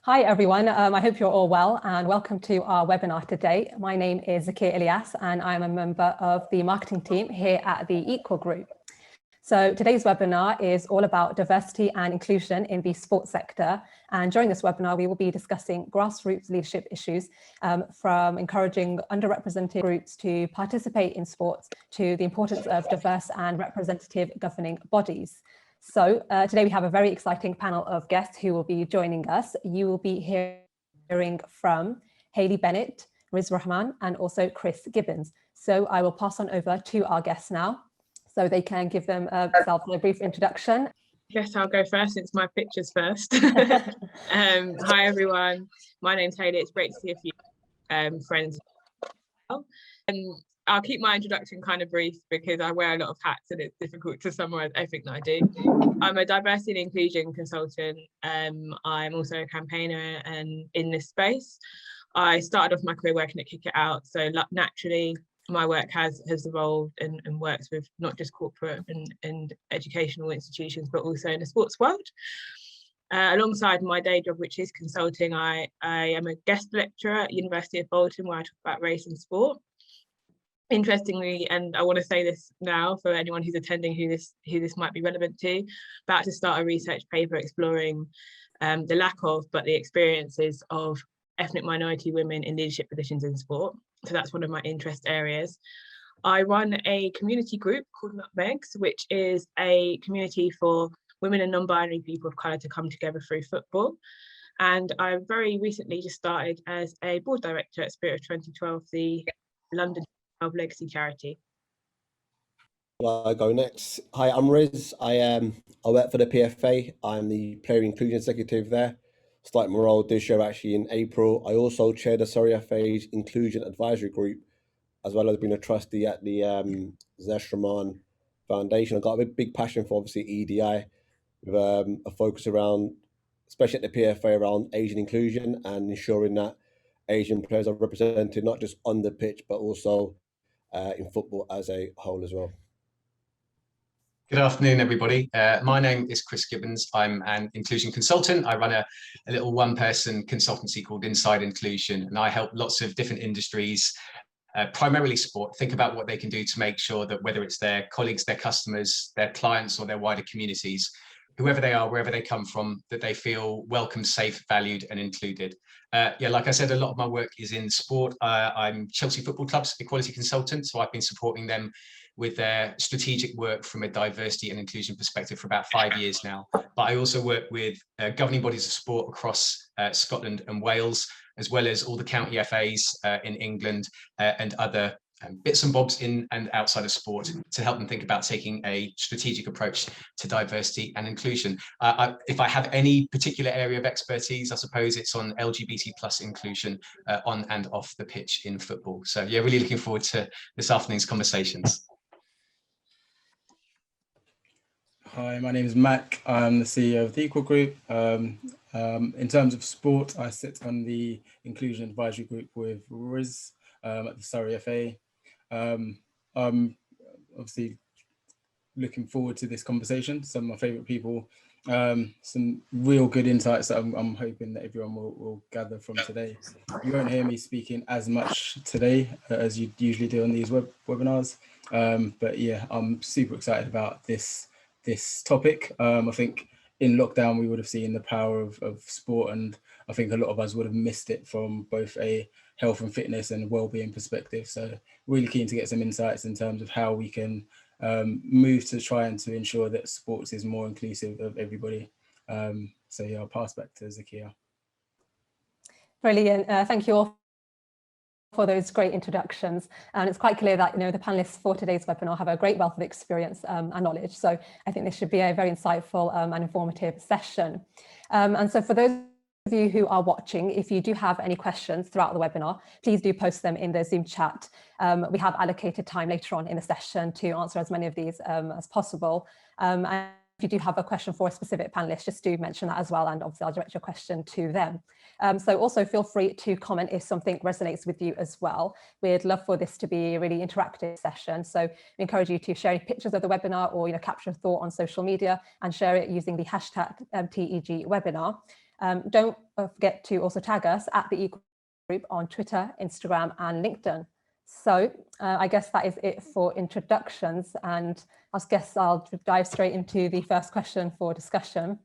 Hi everyone, I hope you're all well and welcome to our webinar today. My name is Zakiya Ilyas and I'm a member of the marketing team here at the Equal Group. So today's webinar is all about diversity and inclusion in the sports sector. And during this webinar, we will be discussing grassroots leadership issues from encouraging underrepresented groups to participate in sports to the importance of diverse and representative governing bodies. So today we have a very exciting panel of guests who will be joining us. You will be hearing from Hayley, Bennett, Rizz Rehman, and also Chris Gibbons. So I will pass on over to our guests now so they can give themselves a brief introduction. Yes, I'll go first since my picture's first. Hi everyone, my name's Hayley. It's great to see a few friends. I'll keep my introduction kind of brief because I wear a lot of hats and it's difficult to summarize everything that I do. I'm a diversity and inclusion consultant. I'm also a campaigner and in this space. I started off my career working at Kick It Out, so naturally my work has evolved and works with not just corporate and educational institutions, but also in the sports world. Alongside my day job, which is consulting, I am a guest lecturer at University of Bolton, where I talk about race and sport. Interestingly, and I want to say this now for anyone who's attending who this might be relevant to, about to start a research paper exploring the lack of, but the experiences of ethnic minority women in leadership positions in sport. So that's one of my interest areas. I run a community group called Nutmegs, which is a community for women and non-binary people of colour to come together through football. And I very recently just started as a board director at Spirit of 2012, the London legacy charity. I go next. Hi, I'm Rizz. I work for the PFA. I'm the player inclusion executive there. Started my role this year actually in April. I also chair the Surrey FA's inclusion advisory group, as well as being a trustee at the Rehman Foundation. I've got a big passion for obviously EDI, with a focus around, especially at the PFA, around Asian inclusion and ensuring that Asian players are represented not just on the pitch, but also in football as a whole as well. Good afternoon, everybody. My name is Chris Gibbons. I'm an inclusion consultant. I run a little one-person consultancy called Inside Inclusion, and I help lots of different industries, primarily sport, think about what they can do to make sure that whether it's their colleagues, their customers, their clients, or their wider communities, whoever they are, wherever they come from, that they feel welcome, safe, valued, and included. Yeah, like I said, a lot of my work is in sport. I'm Chelsea Football Club's equality consultant, so I've been supporting them with their strategic work from a diversity and inclusion perspective for about 5 years now. But I also work with governing bodies of sport across Scotland and Wales, as well as all the county FAs in England and other bits and bobs in and outside of sport to help them think about taking a strategic approach to diversity and inclusion. If I have any particular area of expertise, I suppose it's on LGBT+ inclusion on and off the pitch in football. So yeah, really looking forward to this afternoon's conversations. Hi, my name is Mac. I'm the CEO of the Equal Group. In terms of sport, I sit on the Inclusion Advisory Group with Rizz at the Surrey FA. I'm obviously looking forward to this conversation. Some of my favourite people, some real good insights that I'm hoping that everyone will gather from today. You won't hear me speaking as much today as you usually do on these webinars, but yeah, I'm super excited about this topic. I think in lockdown we would have seen the power of sport, and I think a lot of us would have missed it from both a health and fitness and well-being perspective. So really keen to get some insights in terms of how we can move to try and to ensure that sports is more inclusive of everybody. So yeah, I'll pass back to Zakiya. Brilliant. Thank you all for those great introductions. And it's quite clear that the panelists for today's webinar have a great wealth of experience and knowledge. So I think this should be a very insightful and informative session. And so for those of you who are watching, if you do have any questions throughout the webinar, please do post them in the Zoom chat. We have allocated time later on in the session to answer as many of these as possible. And if you do have a question for a specific panelist, just do mention that as well, and obviously I'll direct your question to them. So also feel free to comment if something resonates with you as well. We'd love for this to be a really interactive session. So we encourage you to share any pictures of the webinar, or capture a thought on social media and share it using the hashtag TEG webinar. Don't forget to also tag us at the Equal Group on Twitter, Instagram and LinkedIn. So I guess that is it for introductions, and I guess I'll dive straight into the first question for discussion.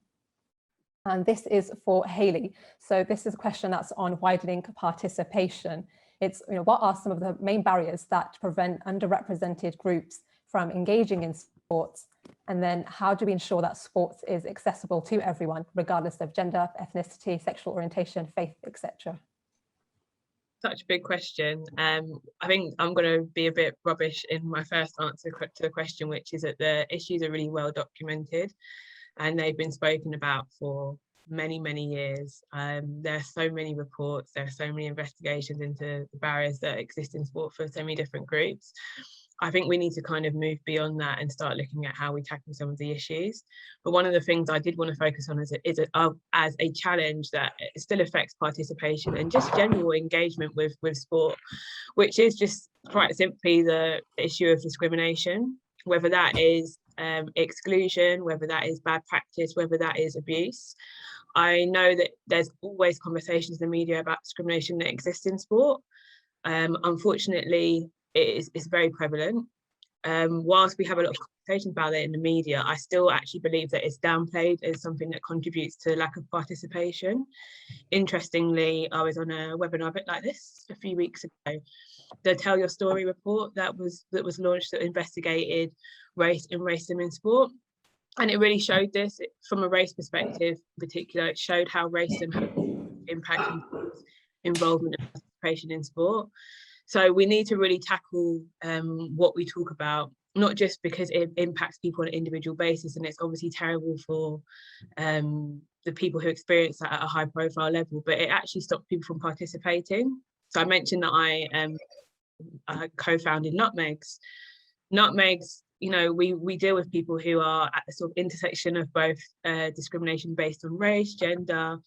And this is for Hayley. So this is a question that's on widening participation. It's, what are some of the main barriers that prevent underrepresented groups from engaging in sports? And then how do we ensure that sports is accessible to everyone, regardless of gender, ethnicity, sexual orientation, faith, etc.? Such a big question. I think I'm going to be a bit rubbish in my first answer to the question, which is that the issues are really well documented and they've been spoken about for many, many years. There are so many reports, there are so many investigations into the barriers that exist in sport for so many different groups. I think we need to kind of move beyond that and start looking at how we tackle some of the issues. But one of the things I did want to focus on is as a challenge that still affects participation and just general engagement with sport, which is just quite simply the issue of discrimination, whether that is exclusion, whether that is bad practice, whether that is abuse. I know that there's always conversations in the media about discrimination that exists in sport. Unfortunately, it's very prevalent. Whilst we have a lot of conversations about it in the media, I still actually believe that it's downplayed as something that contributes to lack of participation. Interestingly, I was on a webinar a bit like this a few weeks ago. The Tell Your Story report that was launched that investigated race and racism in sport. And it really showed this from a race perspective in particular. It showed how racism has impacted involvement and participation in sport. So we need to really tackle what we talk about, not just because it impacts people on an individual basis, and it's obviously terrible for the people who experience that at a high profile level, but it actually stops people from participating. So I mentioned that I co-founded Nutmegs. Nutmegs, we deal with people who are at the sort of intersection of both discrimination based on race, gender,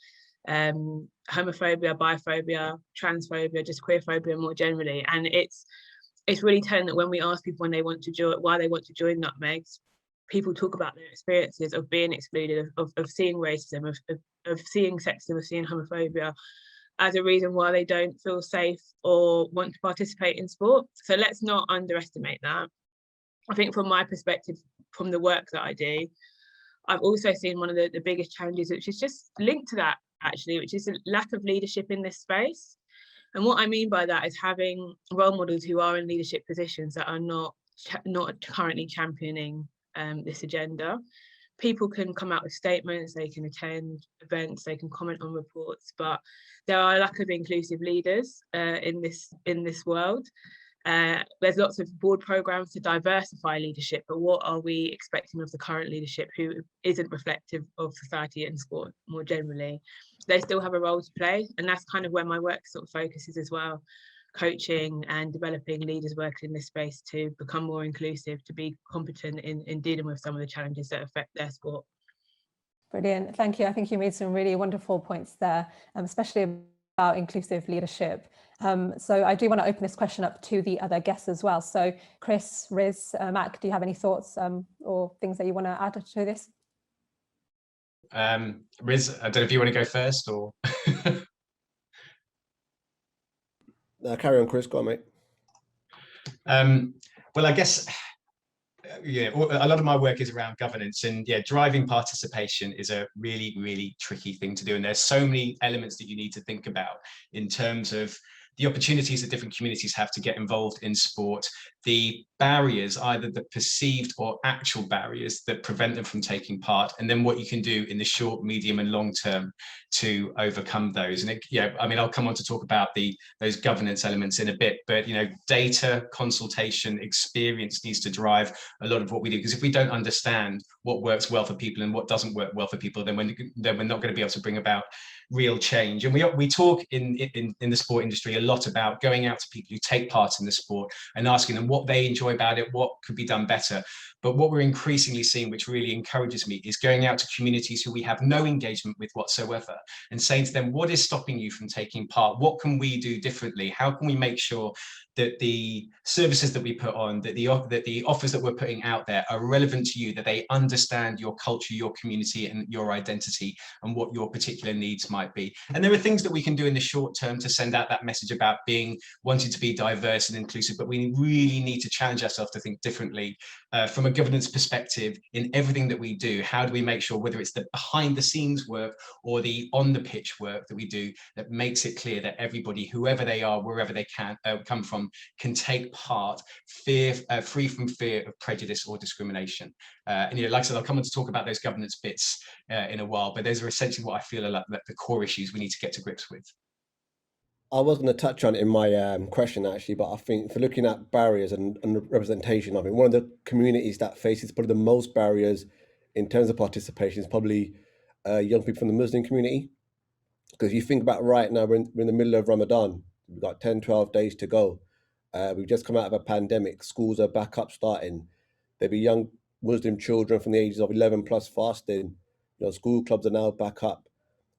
homophobia, biphobia, transphobia, just queerphobia more generally. And it's really telling that when we ask people when they want to join, why they want to join Nutmegs, people talk about their experiences of being excluded, of seeing racism, of seeing sexism, of seeing homophobia as a reason why they don't feel safe or want to participate in sport. So let's not underestimate that. I think from my perspective, from the work that I do, I've also seen one of the biggest challenges, which is just linked to that actually, which is a lack of leadership in this space. And what I mean by that is having role models who are in leadership positions that are not currently championing this agenda. People can come out with statements, they can attend events, they can comment on reports, but there are a lack of inclusive leaders in this world. There's lots of board programs to diversify leadership, but what are we expecting of the current leadership who isn't reflective of society and sport more generally? They still have a role to play, and that's kind of where my work sort of focuses as well, coaching and developing leaders working in this space to become more inclusive, to be competent in dealing with some of the challenges that affect their sport. Brilliant, thank you. I think you made some really wonderful points there, especially about inclusive leadership. So I do want to open this question up to the other guests as well. So Chris, Rizz, Mac, do you have any thoughts or things that you want to add to this? Rizz, I don't know if you want to go first or... Carry on, Chris, go on, mate. Well, I guess, yeah, a lot of my work is around governance, and yeah, driving participation is a really, really tricky thing to do. And there's so many elements that you need to think about in terms of the opportunities that different communities have to get involved in sport, the barriers, either the perceived or actual barriers that prevent them from taking part, and then what you can do in the short, medium and long term to overcome those. And I mean, I'll come on to talk about those governance elements in a bit, but data, consultation, experience needs to drive a lot of what we do, because if we don't understand what works well for people and what doesn't work well for people, then we're not going to be able to bring about real change. And we talk in the sport industry a lot about going out to people who take part in the sport and asking them what they enjoy about it, what could be done better. But what we're increasingly seeing, which really encourages me, is going out to communities who we have no engagement with whatsoever and saying to them, what is stopping you from taking part? What can we do differently? How can we make sure that the services that we put on, that the offers that we're putting out there are relevant to you, that they understand your culture, your community, and your identity, and what your particular needs might be. And there are things that we can do in the short term to send out that message about wanting to be diverse and inclusive, but we really need to challenge ourselves to think differently from a governance perspective in everything that we do. How do we make sure, whether it's the behind the scenes work or the on the pitch work that we do, that makes it clear that everybody, whoever they are, wherever they can come from, can take part, free from fear of prejudice or discrimination. And like I said, I'll come on to talk about those governance bits in a while, but those are essentially what I feel are like the core issues we need to get to grips with. I was going to touch on it in my question actually, but I think for looking at barriers and representation, I think one of the communities that faces probably the most barriers in terms of participation is probably young people from the Muslim community. Because you think about right now, we're in the middle of Ramadan, we've got 10, 12 days to go. We've just come out of a pandemic, schools are back up starting. There'll be young Muslim children from the ages of 11 plus fasting. School clubs are now back up.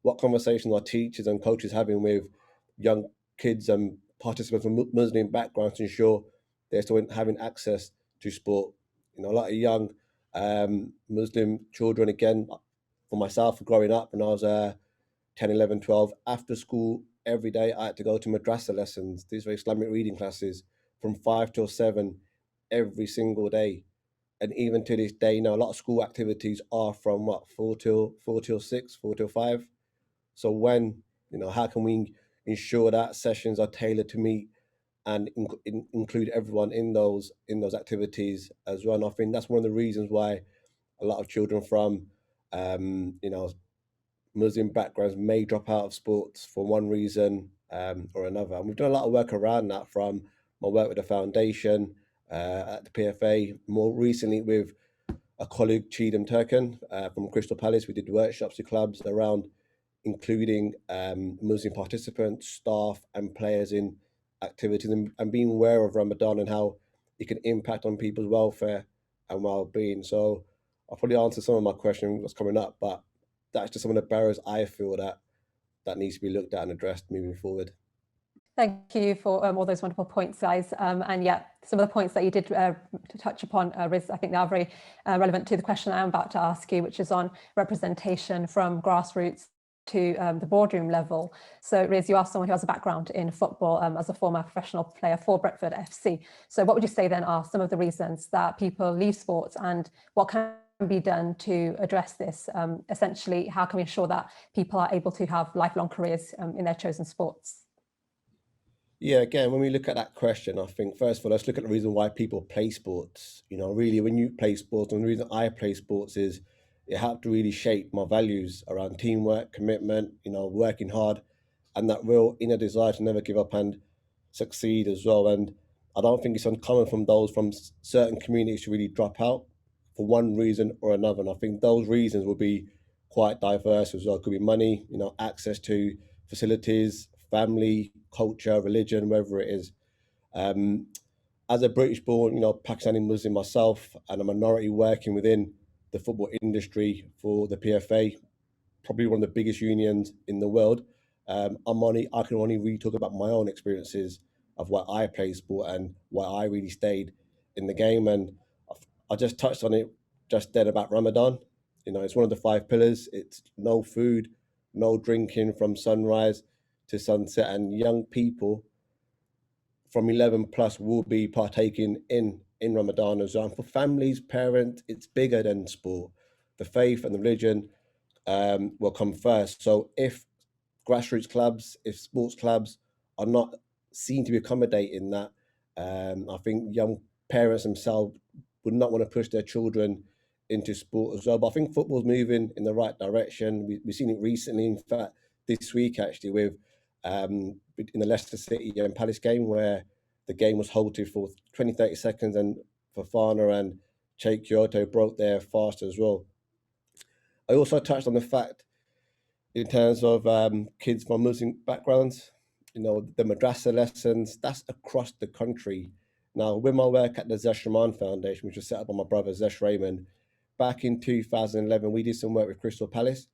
What conversations are teachers and coaches having with young kids and participants from Muslim backgrounds to ensure they're still having access to sport? A lot of young Muslim children, again, for myself, growing up when I was 10, 11, 12, after school every day I had to go to madrasa lessons, these are Islamic reading classes, from 5 till 7 every single day. And even to this day now, a lot of school activities are from 4 till 6, 4 till 5. So when, how can we ensure that sessions are tailored to meet and include everyone in those activities as well? And I think that's one of the reasons why a lot of children from Muslim backgrounds may drop out of sports for one reason or another. And we've done a lot of work around that, from my work with the foundation, at the PFA, more recently with a colleague, Cheetham Turkin, from Crystal Palace. We did workshops to clubs around including Muslim participants, staff and players in activities, and being aware of Ramadan and how it can impact on people's welfare and well-being. So I'll probably answer some of my questions that's coming up, but that's just some of the barriers I feel that needs to be looked at and addressed moving forward. Thank you for all those wonderful points, guys. And yeah, some of the points that you did touch upon, Rizz, I think they are very relevant to the question I'm about to ask you, which is on representation from grassroots to the boardroom level. So Rizz, you are someone who has a background in football as a former professional player for Brentford FC. So what would you say then are some of the reasons that people leave sports, and what can be done to address this? Essentially, how can we ensure that people are able to have lifelong careers in their chosen sports? Yeah, again, when we look at that question, I think first of all, let's look at the reason why people play sports. Really, when you play sports, and the reason I play sports is it helped to really shape my values around teamwork, commitment, working hard, and that real inner desire to never give up and succeed as well. And I don't think it's uncommon from those from certain communities to really drop out for one reason or another. And I think those reasons will be quite diverse as well. It could be money, access to facilities, family, culture, religion, wherever it is. As a British-born, Pakistani Muslim myself, and a minority working within the football industry for the PFA, probably one of the biggest unions in the world, I can only really talk about my own experiences of why I play sport and why I really stayed in the game. And I just touched on it just then about Ramadan. It's one of the 5 pillars. It's no food, no drinking from sunrise to sunset, and young people from 11 plus will be partaking in Ramadan as well. And for families, parents, it's bigger than sport. The faith and the religion will come first. So if grassroots clubs, if sports clubs are not seen to be accommodating that, I think young parents themselves would not want to push their children into sport as well. But I think football's moving in the right direction. We've seen it recently, in fact, this week actually, with in the Leicester City and Palace game, where the game was halted for 20, 30 seconds, and Fofana and Cheikh Kyoto broke their fast as well. I also touched on the fact, in terms of kids from Muslim backgrounds, the madrasa lessons, that's across the country. Now, with my work at the Rehman Foundation, which was set up by my brother Rehman, back in 2011, we did some work with Crystal Palace.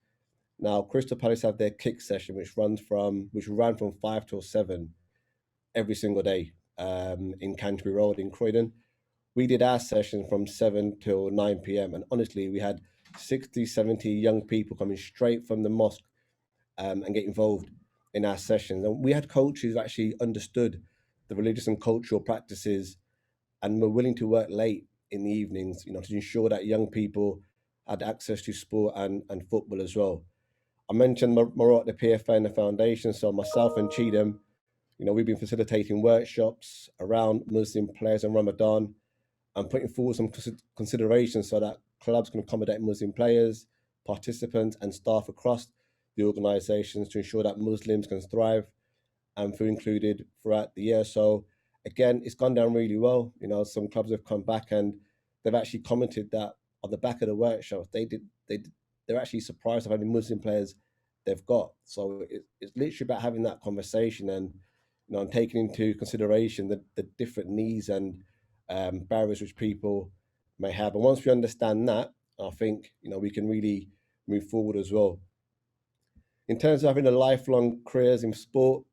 Now, Crystal Palace have their kick session, which ran from 5 till 7 every single day in Canterbury Road in Croydon. We did our session from 7 till 9 p.m. And honestly, we had 60, 70 young people coming straight from the mosque and get involved in our sessions. And we had coaches who actually understood the religious and cultural practices and were willing to work late in the evenings, to ensure that young people had access to sport and football as well. I mentioned my role at the PFA and the foundation. So myself and Cheetham, we've been facilitating workshops around Muslim players in Ramadan and putting forward some considerations so that clubs can accommodate Muslim players, participants and staff across the organisations to ensure that Muslims can thrive and feel included throughout the year. So again, it's gone down really well. Some clubs have come back and they've actually commented that on the back of the workshops, they're actually surprised of how many Muslim players they've got. So it's literally about having that conversation and and taking into consideration the different needs and barriers which people may have. And once we understand that, I think we can really move forward as well. In terms of having a lifelong careers in sport,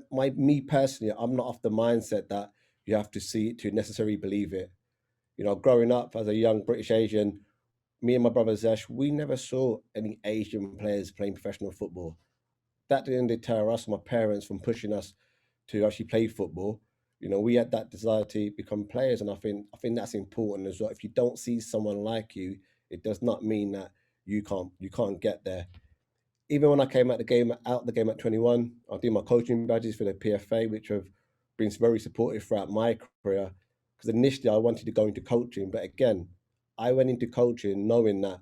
me personally, I'm not of the mindset that you have to see it to necessarily believe it. Growing up as a young British Asian, me and my brother Zesh, we never saw any Asian players playing professional football. That didn't deter us, my parents, from pushing us to actually play football. We had that desire to become players, and I think that's important as well. If you don't see someone like you, it does not mean that you can't get there. Even when I came out the game at 21, I did my coaching badges for the PFA, which have been very supportive throughout my career. Because initially I wanted to go into coaching, but again, I went into coaching knowing that,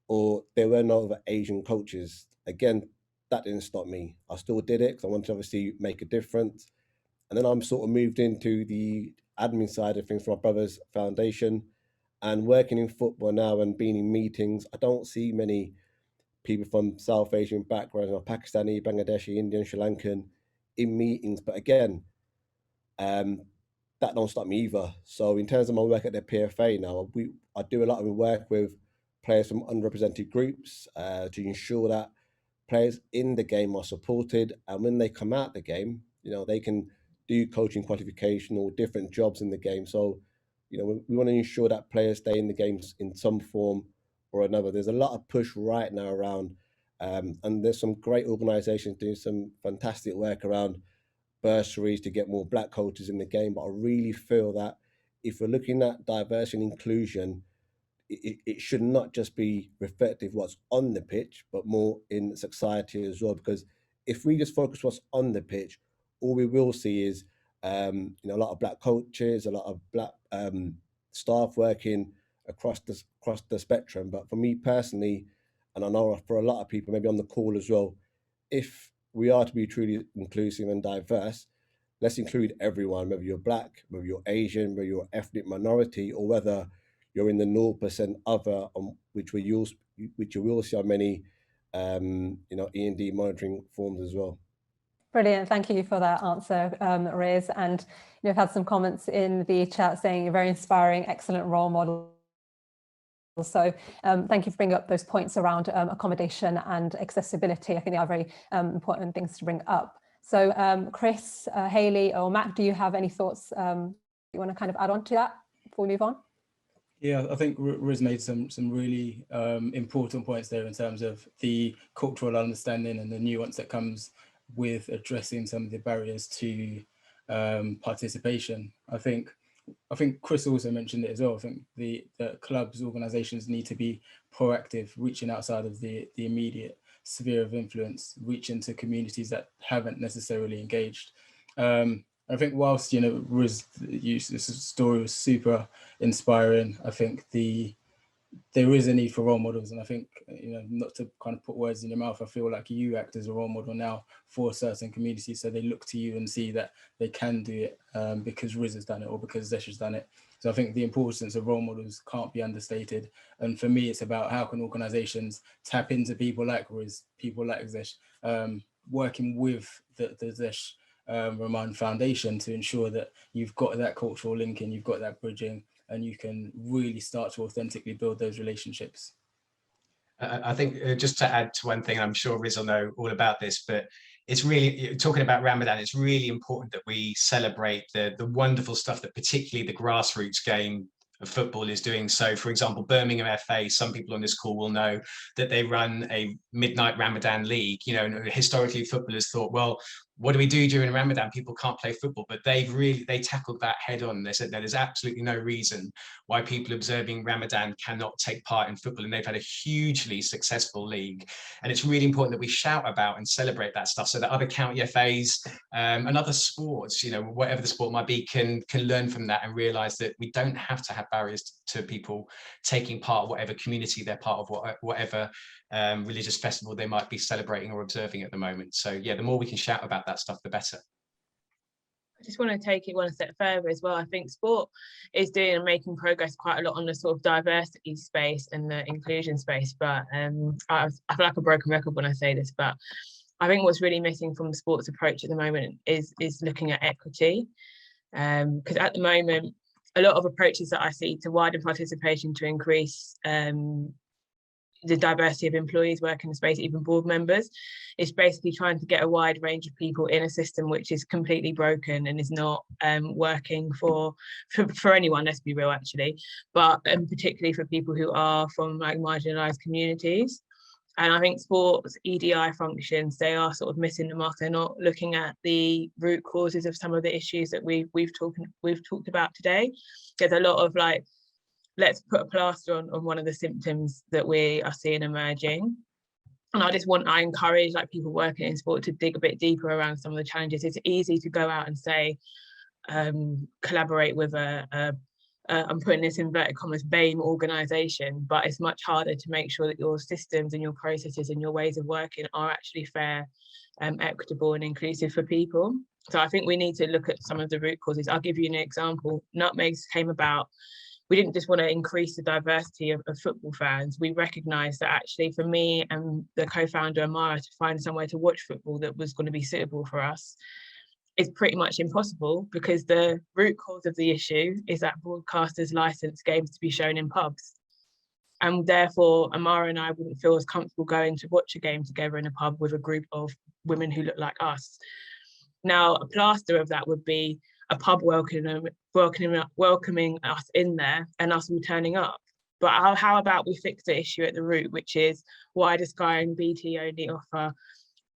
or there were no other Asian coaches. Again, that didn't stop me. I still did it because I wanted to obviously make a difference. And then I'm sort of moved into the admin side of things for my brother's foundation and working in football now and being in meetings. I don't see many people from South Asian backgrounds, Pakistani, Bangladeshi, Indian, Sri Lankan in meetings. But again, that don't stop me either. So in terms of my work at the PFA now, I do a lot of work with players from underrepresented groups to ensure that players in the game are supported, and when they come out the game, they can do coaching qualification or different jobs in the game. So, we want to ensure that players stay in the games in some form or another. There's a lot of push right now around, and there's some great organisations doing some fantastic work around bursaries to get more black coaches in the game. But I really feel that if we're looking at diversity and inclusion, it should not just be reflective of what's on the pitch, but more in society as well. Because if we just focus what's on the pitch, all we will see is a lot of black coaches, a lot of black staff working across the spectrum. But for me personally, and I know for a lot of people, maybe on the call as well, if we are to be truly inclusive and diverse, let's include everyone, whether you're black, whether you're Asian, whether you're ethnic minority, or whether you're in the 0% other, which you will see on many E&D monitoring forms as well. Brilliant, thank you for that answer, Rizz. And I've had some comments in the chat saying you're very inspiring, excellent role model. So thank you for bringing up those points around accommodation and accessibility. I think they are very important things to bring up. So Chris, Hayley or Mac, do you have any thoughts you want to kind of add on to that before we move on? Yeah, I think Rizz made some really important points there in terms of the cultural understanding and the nuance that comes with addressing some of the barriers to participation. I think Chris also mentioned it as well. I think the clubs, organisations need to be proactive, reaching outside of the immediate sphere of influence, reaching to communities that haven't necessarily engaged. I think whilst Rizz, this story was super inspiring, I think there is a need for role models, and I think not to kind of put words in your mouth, I feel like you act as a role model now for certain communities, so they look to you and see that they can do it because Rizz has done it or because Zesh has done it. So I think the importance of role models can't be understated, and for me it's about how can organisations tap into people like Rizz, people like Zesh, working with the Zesh Rehman Foundation to ensure that you've got that cultural linking, you've got that bridging, and you can really start to authentically build those relationships. I think just to add to one thing, I'm sure Rizz will know all about this, but it's really, talking about Ramadan, it's really important that we celebrate the wonderful stuff that particularly the grassroots game of football is doing. So, for example, Birmingham FA, some people on this call will know that they run a midnight Ramadan league. You know, and historically footballers thought, well, what do we do during Ramadan? People can't play football, but they tackled that head on. They said there is absolutely no reason why people observing Ramadan cannot take part in football, and they've had a hugely successful league. And it's really important that we shout about and celebrate that stuff so that other county FAs and other sports, you know, whatever the sport might be, can learn from that and realise that we don't have to have barriers to people taking part of whatever community they're part of, whatever religious festival they might be celebrating or observing at the moment. So yeah, the more we can shout about that stuff, the better. I just want to take it one step further as well. I think sport is doing and making progress quite a lot on the sort of diversity space and the inclusion space. But I feel like a broken record when I say this, but I think what's really missing from the sports approach at the moment is looking at equity. Because at the moment, a lot of approaches that I see to widen participation to increase the diversity of employees working in the space, even board members, is basically trying to get a wide range of people in a system which is completely broken and is not working for anyone, let's be real actually, but particularly for people who are from like marginalised communities. And I think sports EDI functions, they are sort of missing the mark. They're not looking at the root causes of some of the issues that we've talked about today. There's a lot of like, let's put a plaster on one of the symptoms that we are seeing emerging. And I encourage like people working in sport to dig a bit deeper around some of the challenges. It's easy to go out and say, collaborate with I'm putting this in inverted commas, BAME organisation, but it's much harder to make sure that your systems and your processes and your ways of working are actually fair, equitable and inclusive for people. So I think we need to look at some of the root causes. I'll give you an example. Nutmegs came about, we didn't just want to increase the diversity of football fans. We recognised that actually for me and the co-founder Amara to find somewhere to watch football that was going to be suitable for us is pretty much impossible, because the root cause of the issue is that broadcasters license games to be shown in pubs. And therefore, Amara and I wouldn't feel as comfortable going to watch a game together in a pub with a group of women who look like us. Now, a plaster of that would be a pub welcoming us in there and us all turning up. But how about we fix the issue at the root, which is why does Sky and BT only offer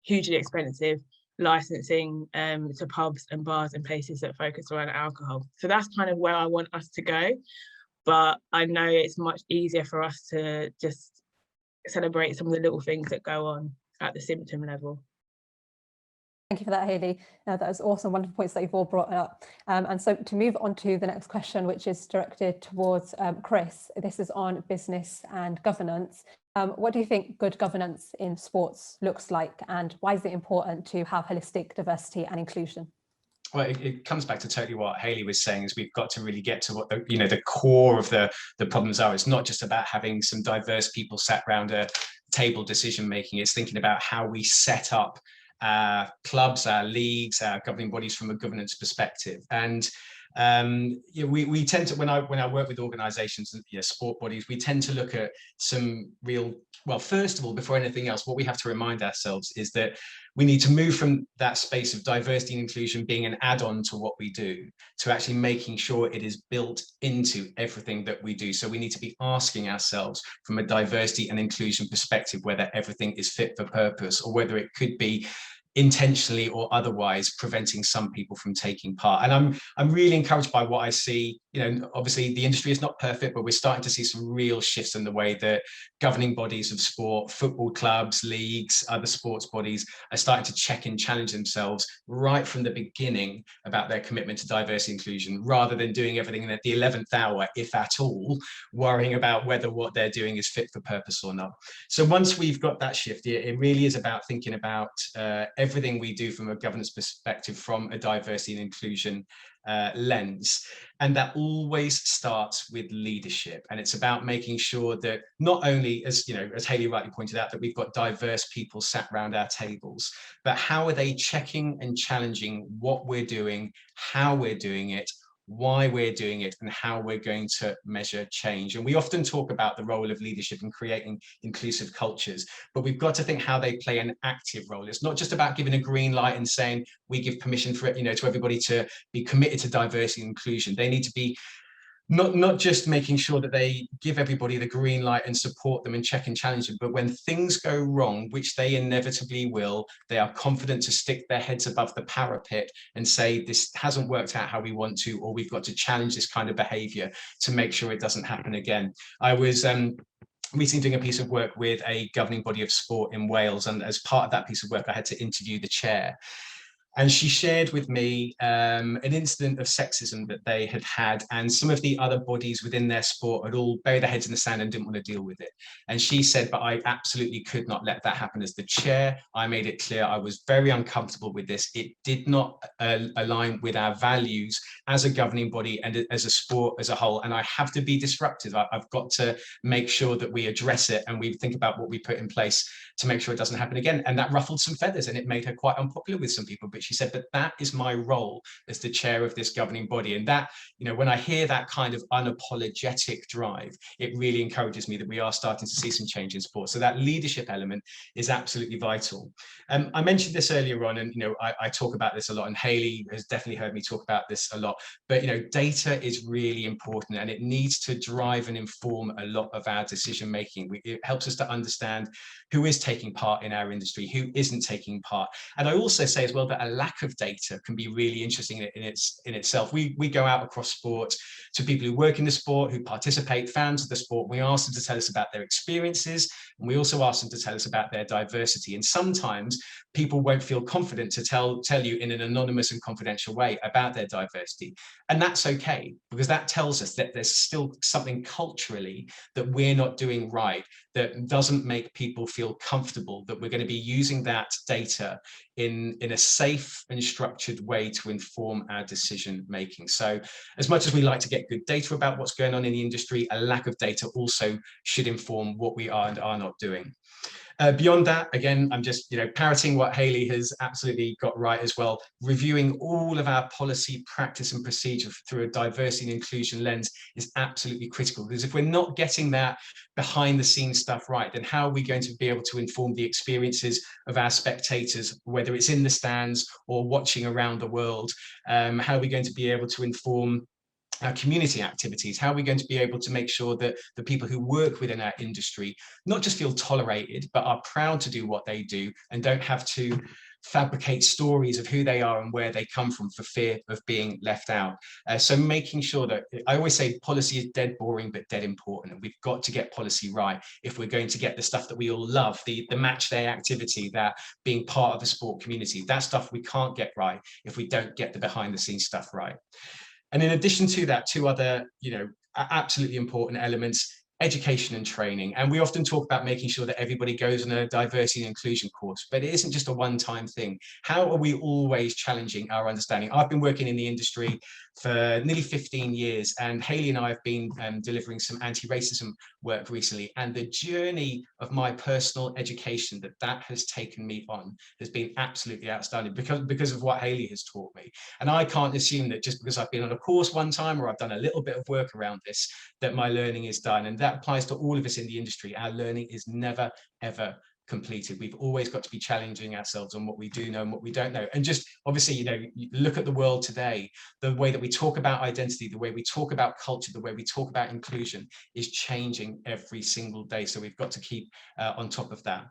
hugely expensive licensing to pubs and bars and places that focus around alcohol? So that's kind of where I want us to go. But I know it's much easier for us to just celebrate some of the little things that go on at the symptom level. Thank you for that, Hayley. That was awesome, wonderful points that you've all brought up. And so to move on to the next question, which is directed towards Chris, this is on business and governance. What do you think good governance in sports looks like, and why is it important to have holistic diversity and inclusion? Well, it comes back to totally what Hayley was saying, is we've got to really get to what the core of the problems are. It's not just about having some diverse people sat around a table decision making. It's thinking about how we set up our clubs, our leagues, our governing bodies from a governance perspective. And we tend to, when I work with organisations and sport bodies, we tend to look at some real, well, first of all, before anything else, what we have to remind ourselves is that we need to move from that space of diversity and inclusion being an add-on to what we do, to actually making sure it is built into everything that we do. So we need to be asking ourselves from a diversity and inclusion perspective whether everything is fit for purpose, or whether it could be intentionally or otherwise preventing some people from taking part. And I'm really encouraged by what I see. Obviously the industry is not perfect, but we're starting to see some real shifts in the way that governing bodies of sport, football clubs, leagues, other sports bodies are starting to check and challenge themselves right from the beginning about their commitment to diversity and inclusion, rather than doing everything at the 11th hour, if at all, worrying about whether what they're doing is fit for purpose or not. So once we've got that shift, it really is about thinking about everything we do from a governance perspective from a diversity and inclusion lens. And that always starts with leadership. And it's about making sure that not only, as you know, as Hayley rightly pointed out, that we've got diverse people sat around our tables, but how are they checking and challenging what we're doing, how we're doing it, why we're doing it, and how we're going to measure change. And we often talk about the role of leadership in creating inclusive cultures, but we've got to think how they play an active role. It's not just about giving a green light and saying we give permission for it, you know, to everybody to be committed to diversity and inclusion. They need to be not just making sure that they give everybody the green light and support them and check and challenge them, but when things go wrong, which they inevitably will, they are confident to stick their heads above the parapet and say, this hasn't worked out how we want to, or we've got to challenge this kind of behavior to make sure it doesn't happen again. I was recently doing a piece of work with a governing body of sport in Wales, and as part of that piece of work, I had to interview the chair. And she shared with me an incident of sexism that they had had, and some of the other bodies within their sport had all buried their heads in the sand and didn't want to deal with it. And she said, but I absolutely could not let that happen. As the chair, I made it clear I was very uncomfortable with this. It did not align with our values as a governing body and as a sport as a whole. And I have to be disruptive. I've got to make sure that we address it and we think about what we put in place to make sure it doesn't happen again. And that ruffled some feathers and it made her quite unpopular with some people. But she said, but that is my role as the chair of this governing body. And that, you know, when I hear that kind of unapologetic drive, it really encourages me that we are starting to see some change in sport. So that leadership element is absolutely vital. I mentioned this earlier on, and, you know, I talk about this a lot, and Hayley has definitely heard me talk about this a lot, but, you know, data is really important and it needs to drive and inform a lot of our decision making. It helps us to understand who is taking part in our industry, who isn't taking part. And I also say as well that a lack of data can be really interesting in itself. We go out across sport to people who work in the sport, who participate, fans of the sport. We ask them to tell us about their experiences, and we also ask them to tell us about their diversity. And sometimes people won't feel confident to tell you in an anonymous and confidential way about their diversity. And that's okay, because that tells us that there's still something culturally that we're not doing right, that doesn't make people feel comfortable, that we're going to be using that data in a safe and structured way to inform our decision making. So as much as we like to get good data about what's going on in the industry, a lack of data also should inform what we are and are not doing. Beyond that, again, I'm just, you know, parroting what Hayley has absolutely got right as well. Reviewing all of our policy, practice and procedure through a diversity and inclusion lens is absolutely critical, because if we're not getting that behind the scenes stuff right, then how are we going to be able to inform the experiences of our spectators, whether it's in the stands or watching around the world? How are we going to be able to inform our community activities? How are we going to be able to make sure that the people who work within our industry not just feel tolerated, but are proud to do what they do and don't have to fabricate stories of who they are and where they come from for fear of being left out? So making sure that, I always say policy is dead boring, but dead important. And we've got to get policy right if we're going to get the stuff that we all love, the match day activity, that being part of the sport community. That stuff we can't get right if we don't get the behind the scenes stuff right. And in addition to that, two other, you know, absolutely important elements: education and training. And we often talk about making sure that everybody goes on a diversity and inclusion course, but it isn't just a one-time thing. How are we always challenging our understanding? I've been working in the industry for nearly 15 years, and Hayley and I have been delivering some anti-racism work recently, and the journey of my personal education that has taken me on has been absolutely outstanding because of what Hayley has taught me. And I can't assume that just because I've been on a course one time or I've done a little bit of work around this, that my learning is done. And that applies to all of us in the industry. Our learning is never, ever completed. We've always got to be challenging ourselves on what we do know and what we don't know. And just obviously, you know, you look at the world today, the way that we talk about identity, the way we talk about culture, the way we talk about inclusion is changing every single day. So we've got to keep on top of that.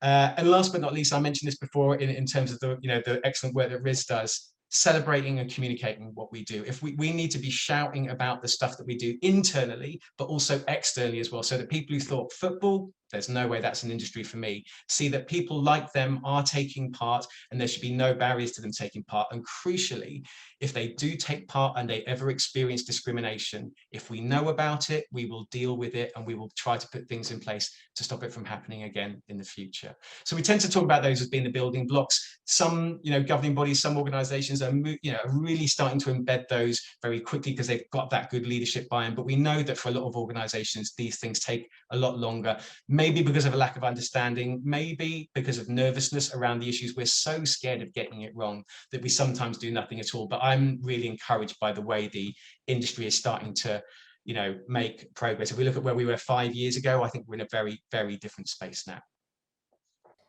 And last but not least, I mentioned this before in terms of the, you know, the excellent work that Rizz does, celebrating and communicating what we do. If we need to be shouting about the stuff that we do internally, but also externally as well, so that people who thought football there's no way that's an industry for me. See that people like them are taking part, and there should be no barriers to them taking part. And crucially, if they do take part and they ever experience discrimination, if we know about it, we will deal with it, and we will try to put things in place to stop it from happening again in the future. So we tend to talk about those as being the building blocks. Some, governing bodies, some organizations are, really starting to embed those very quickly because they've got that good leadership buy-in. But we know that for a lot of organizations, these things take a lot longer, maybe because of a lack of understanding, maybe because of nervousness around the issues. We're so scared of getting it wrong that we sometimes do nothing at all. But I'm really encouraged by the way the industry is starting to make progress. If we look at where we were 5 years ago, I think we're in a very, very different space now.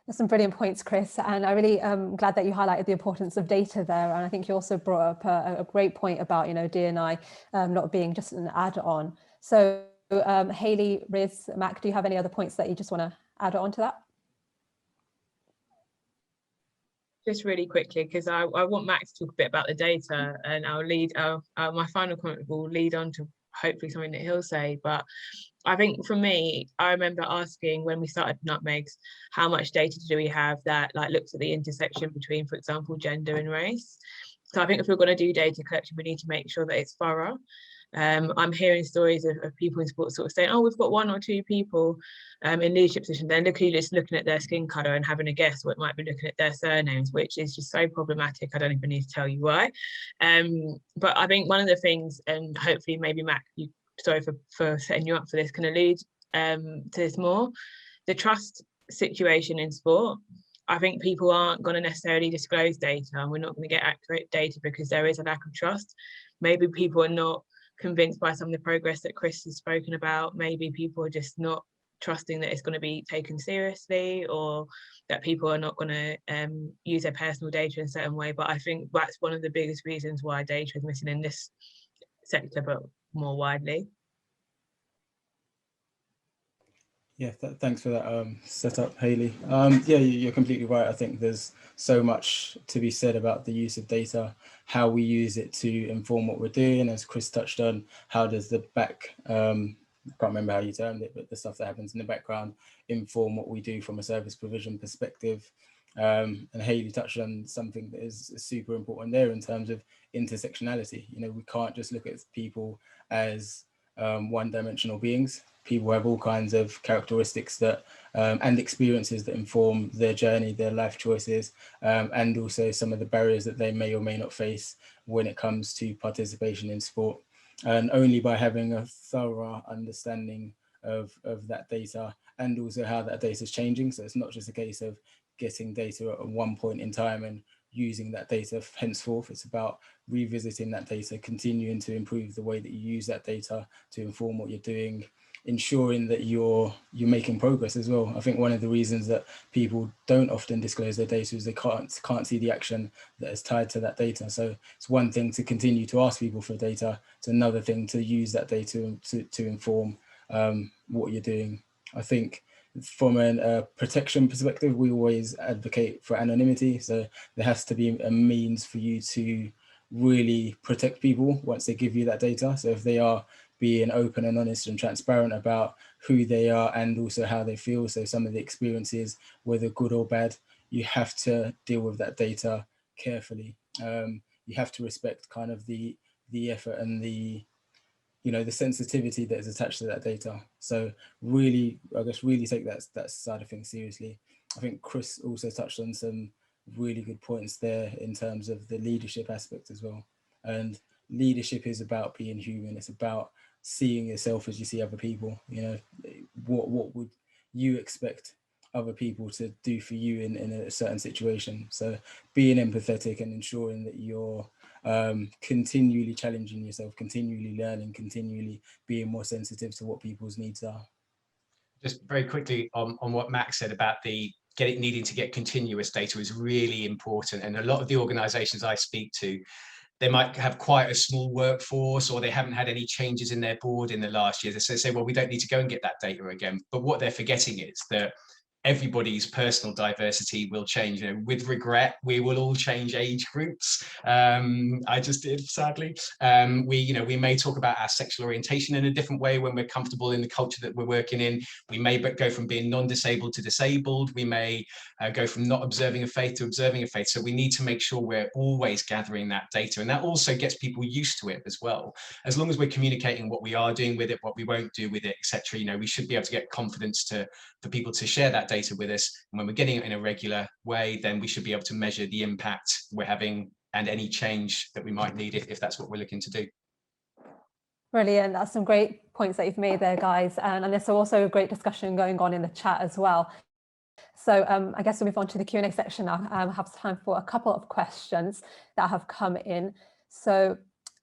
There's some brilliant points, Chris, and I really am glad that you highlighted the importance of data there. And I think you also brought up a great point about, D&I not being just an add-on. So Hayley, Rizz, Mac, do you have any other points that you just want to add on to that? Just really quickly, because I want Mac to talk a bit about the data, and my final comment will lead on to hopefully something that he'll say. But I think for me, I remember asking when we started Nutmegs, how much data do we have that looks at the intersection between, for example, gender and race? So I think if we're going to do data collection, we need to make sure that it's thorough. I'm hearing stories of people in sports sort of saying, oh, we've got 1 or 2 people in leadership positions. They're just looking at their skin colour and having a guess what might be looking at their surnames, which is just so problematic. I don't even need to tell you why. But I think one of the things, and hopefully maybe Mac, sorry for setting you up for this, can allude to this more, the trust situation in sport. I think people aren't going to necessarily disclose data, and we're not going to get accurate data because there is a lack of trust. Maybe people are not convinced by some of the progress that Chris has spoken about. Maybe people are just not trusting that it's going to be taken seriously, or that people are not going to use their personal data in a certain way. But I think that's one of the biggest reasons why data is missing in this sector, but more widely. Yeah, thanks for that setup, Hayley. Yeah, you're completely right. I think there's so much to be said about the use of data, how we use it to inform what we're doing. As Chris touched on, how does the back, I can't remember how you termed it, but the stuff that happens in the background inform what we do from a service provision perspective. And Hayley touched on something that is super important there in terms of intersectionality. We can't just look at people as one-dimensional beings. People have all kinds of characteristics that and experiences that inform their journey, their life choices, and also some of the barriers that they may or may not face when it comes to participation in sport. And only by having a thorough understanding of that data, and also how that data is changing. So it's not just a case of getting data at one point in time and using that data henceforth. It's about revisiting that data, continuing to improve the way that you use that data to inform what you're doing, ensuring that you're making progress as well. I think one of the reasons that people don't often disclose their data is they can't see the action that is tied to that data. So it's one thing to continue to ask people for data. It's another thing to use that data to inform what you're doing. I think from a protection perspective, we always advocate for anonymity. So there has to be a means for you to really protect people once they give you that data. So if they are being open and honest and transparent about who they are and also how they feel, so some of the experiences, whether good or bad, you have to deal with that data carefully. You have to respect kind of the effort and the sensitivity that is attached to that data. So really, I guess, really take that side of things seriously. I think Chris also touched on some really good points there in terms of the leadership aspect as well. And leadership is about being human. It's about seeing yourself as you see other people. What would you expect other people to do for you in a certain situation? So being empathetic and ensuring that you're continually challenging yourself, continually learning, continually being more sensitive to what people's needs are. Just very quickly on what Max said about needing to get continuous data is really important. And a lot of the organizations I speak to, they might have quite a small workforce, or they haven't had any changes in their board in the last year. So they say, well, we don't need to go and get that data again. But what they're forgetting is that everybody's personal diversity will change. You know, with regret, we will all change age groups. I just did, sadly. We may talk about our sexual orientation in a different way when we're comfortable in the culture that we're working in. We may go from being non-disabled to disabled. We may go from not observing a faith to observing a faith. So we need to make sure we're always gathering that data, and that also gets people used to it as well. As long as we're communicating what we are doing with it, what we won't do with it, etc. You know, we should be able to get confidence for people to share that data with us. And when we're getting it in a regular way, then we should be able to measure the impact we're having and any change that we might need if that's what we're looking to do. Brilliant. That's some great points that you've made there, guys. And there's also a great discussion going on in the chat as well. So I guess we'll move on to the Q&A section now. I have time for a couple of questions that have come in. So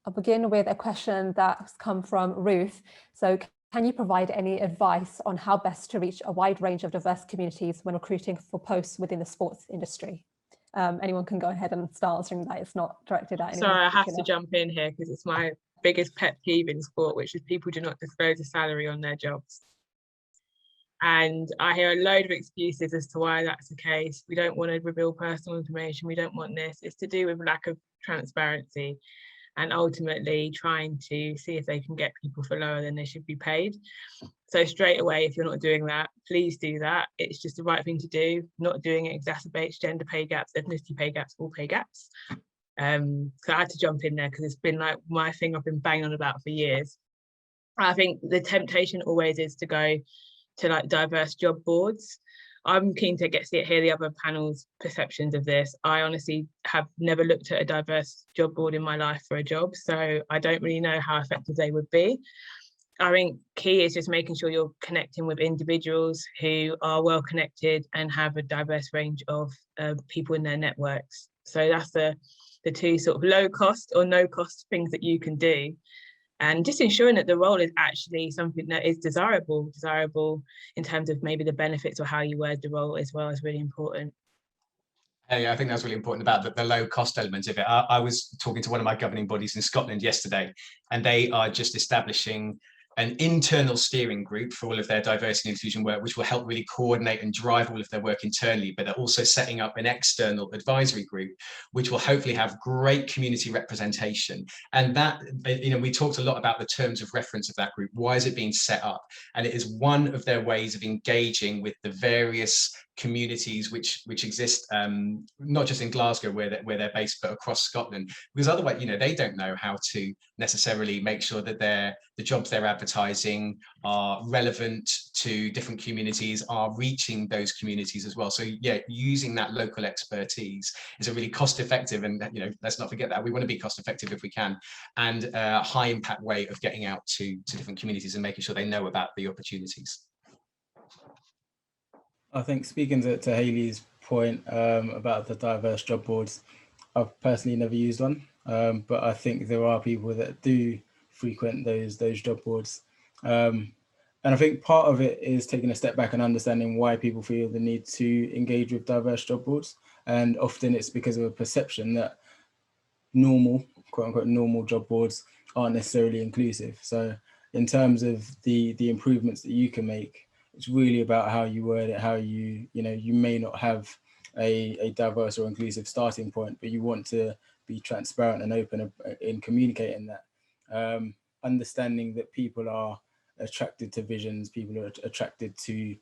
I'll begin with a question that's come from Ruth. So can you provide any advice on how best to reach a wide range of diverse communities when recruiting for posts within the sports industry? Anyone can go ahead and start answering that. It's not directed at anyone. Sorry, I have to jump in here because it's my biggest pet peeve in sport, which is people do not disclose a salary on their jobs. And I hear a load of excuses as to why that's the case. We don't want to reveal personal information. We don't want this. It's to do with lack of transparency and ultimately trying to see if they can get people for lower than they should be paid. So straight away, if you're not doing that, please do that. It's just the right thing to do. Not doing it exacerbates gender pay gaps, ethnicity pay gaps, all pay gaps. So I had to jump in there because it's been like my thing I've been banging on about for years. I think the temptation always is to go to like diverse job boards. I'm keen to hear the other panel's perceptions of this. I honestly have never looked at a diverse job board in my life for a job, so I don't really know how effective they would be. I think key is just making sure you're connecting with individuals who are well connected and have a diverse range of people in their networks. So that's the two sort of low cost or no cost things that you can do. And just ensuring that the role is actually something that is desirable in terms of maybe the benefits or how you word the role as well is really important. Yeah, I think that's really important about the low cost element of it. I was talking to one of my governing bodies in Scotland yesterday, and they are just establishing an internal steering group for all of their diversity and inclusion work, which will help really coordinate and drive all of their work internally. But they're also setting up an external advisory group, which will hopefully have great community representation. And that, you know, we talked a lot about the terms of reference of that group. Why is it being set up? And it is one of their ways of engaging with the various communities which exist, not just in Glasgow where they're based, but across Scotland. Because otherwise, you know, they don't know how to necessarily make sure that the jobs they're advertising are relevant to different communities, are reaching those communities as well. So yeah, using that local expertise is a really cost-effective, and you know, let's not forget that we want to be cost-effective if we can, and a high-impact way of getting out to different communities and making sure they know about the opportunities. I think speaking to Hayley's point about the diverse job boards, I've personally never used one, but I think there are people that do frequent those job boards. And I think part of it is taking a step back and understanding why people feel the need to engage with diverse job boards. And often it's because of a perception that normal, quote unquote, normal job boards aren't necessarily inclusive. So in terms of the improvements that you can make, it's really about how you word it, how you may not have a diverse or inclusive starting point, but you want to be transparent and open in communicating that. Understanding that people are attracted to visions, people are attracted to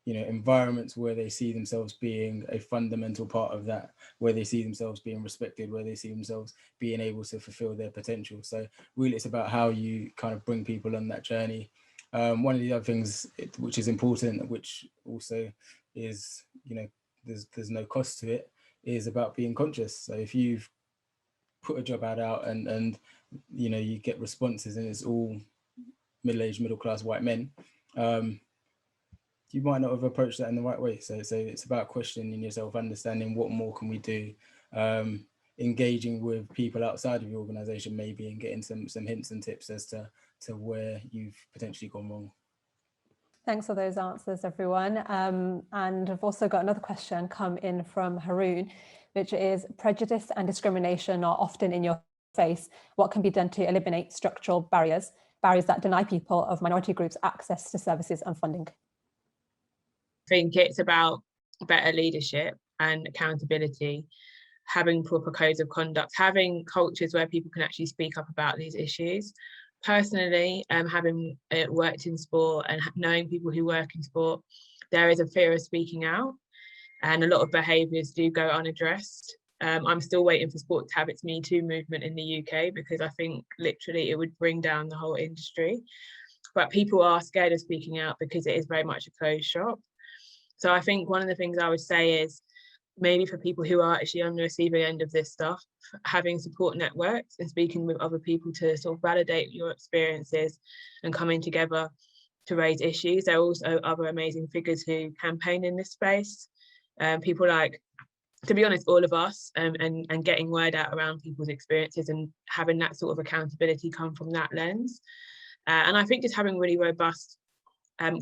environments where they see themselves being a fundamental part of that, where they see themselves being respected, where they see themselves being able to fulfill their potential. So really it's about how you kind of bring people on that journey. One of the other things which is important, which also is, there's no cost to it, is about being conscious. So if you've put a job ad out and you get responses and it's all middle-aged, middle-class white men, you might not have approached that in the right way. So it's about questioning yourself, understanding what more can we do, engaging with people outside of your organization maybe, and getting some hints and tips as to where you've potentially gone wrong. Thanks for those answers, everyone. And I've also got another question come in from Haroon, which is: prejudice and discrimination are often in your face. What can be done to eliminate structural barriers that deny people of minority groups access to services and funding? think it's about better leadership and accountability, having proper codes of conduct, having cultures where people can actually speak up about these issues. Personally, having worked in sport and knowing people who work in sport, there is a fear of speaking out, and a lot of behaviours do go unaddressed. I'm still waiting for sport to have its Me Too movement in the UK, because I think literally it would bring down the whole industry. But people are scared of speaking out because it is very much a closed shop. So I think one of the things I would say is, maybe for people who are actually on the receiving end of this stuff, having support networks and speaking with other people to sort of validate your experiences and coming together to raise issues. There are also other amazing figures who campaign in this space. People like, to be honest, all of us, and getting word out around people's experiences and having that sort of accountability come from that lens. And I think just having really robust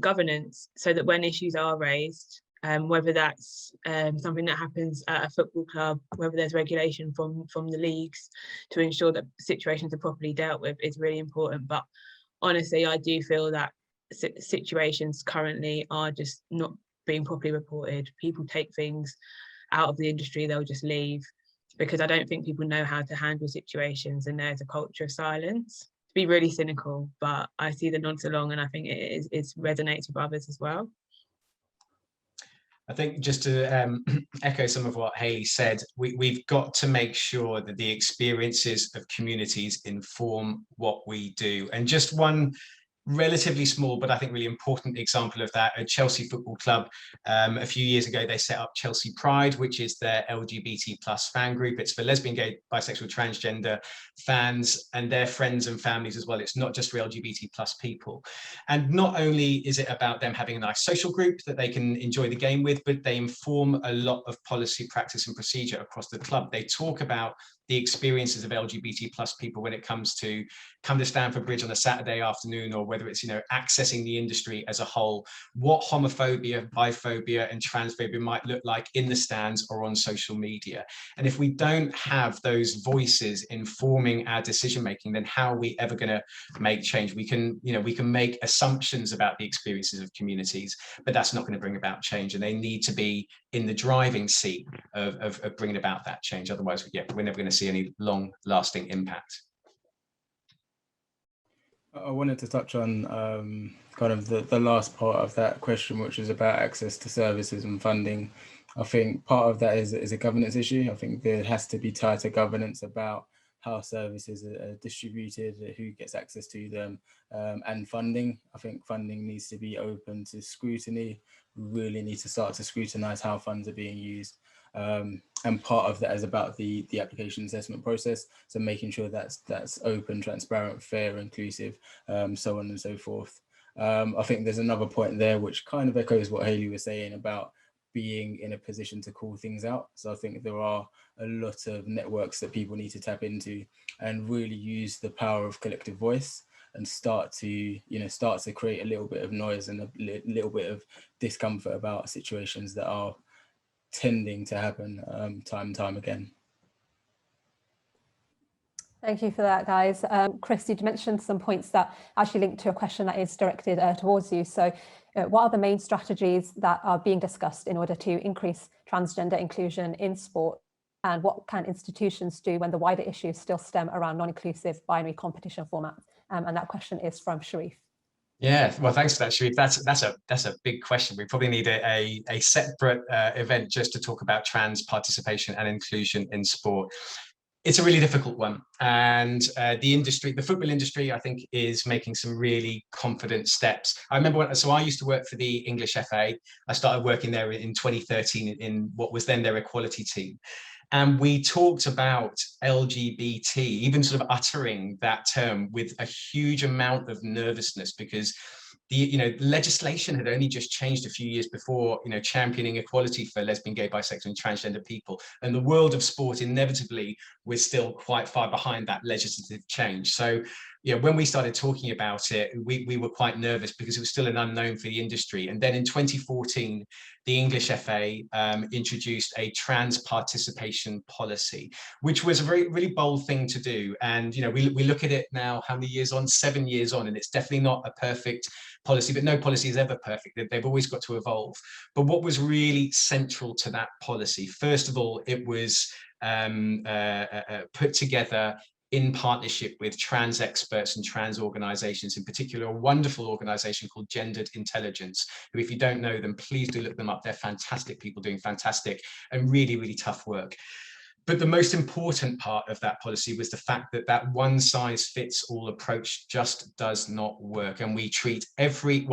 governance, so that when issues are raised, whether that's something that happens at a football club, whether there's regulation from the leagues to ensure that situations are properly dealt with, is really important. But honestly, I do feel that situations currently are just not being properly reported. People take things out of the industry, they'll just leave, because I don't think people know how to handle situations, and there's a culture of silence. To be really cynical, but I see the nods along, and I think it resonates with others as well. I think just to echo some of what Hayley said, we've got to make sure that the experiences of communities inform what we do. And just one relatively small, but I think really important example of that, at Chelsea Football Club, a few years ago, they set up Chelsea Pride, which is their LGBT plus fan group. It's for lesbian, gay, bisexual, transgender fans and their friends and families as well. It's not just for LGBT plus people. And not only is it about them having a nice social group that they can enjoy the game with, but they inform a lot of policy, practice and procedure across the club. They talk about the experiences of LGBT plus people when it comes to come to Stamford Bridge on a Saturday afternoon, or whether it's, accessing the industry as a whole, what homophobia, biphobia and transphobia might look like in the stands or on social media. And if we don't have those voices informing our decision making, then how are we ever going to make change? We can make assumptions about the experiences of communities, but that's not going to bring about change. And they need to be in the driving seat of bringing about that change. Otherwise, we're never going to see any long-lasting impact. I wanted to touch on kind of the last part of that question, which is about access to services and funding. I think part of that is a governance issue. I think there has to be tighter governance about how services are distributed, who gets access to them, and funding. I think funding needs to be open to scrutiny. We really need to start to scrutinize how funds are being used. And part of that is about the application assessment process. So making sure that's open, transparent, fair, inclusive, so on and so forth. I think there's another point there which kind of echoes what Hayley was saying about being in a position to call things out. So I think there are a lot of networks that people need to tap into and really use the power of collective voice and start to create a little bit of noise and a little bit of discomfort about situations that are tending to happen time and time again. Thank you for that, guys. Chris, you mentioned some points that actually link to a question that is directed towards you. So what are the main strategies that are being discussed in order to increase transgender inclusion in sport? And what can institutions do when the wider issues still stem around non-inclusive binary competition formats? And that question is from Sharif. Yeah, well, thanks for that, Sharif. That's a big question. We probably need a separate event just to talk about trans participation and inclusion in sport. It's a really difficult one, and the football industry, I think, is making some really confident steps. I remember so I used to work for the English FA. I started working there in 2013 in what was then their equality team. And we talked about LGBT, even sort of uttering that term with a huge amount of nervousness, because the legislation had only just changed a few years before, championing equality for lesbian, gay, bisexual and transgender people. And the world of sport inevitably was still quite far behind that legislative change. So when we started talking about it, we were quite nervous because it was still an unknown for the industry. And then in 2014, the English FA introduced a trans participation policy, which was a really bold thing to do. And we look at it now, how many years on? 7 years on, and it's definitely not a perfect policy, but no policy is ever perfect. They've always got to evolve. But what was really central to that policy, first of all, it was put together in partnership with trans experts and trans organizations, in particular a wonderful organization called Gendered Intelligence, who, if you don't know them, please do look them up. They're fantastic people doing fantastic and really, really tough work. But the most important part of that policy was the fact that that one size fits all approach just does not work. And we treat actually,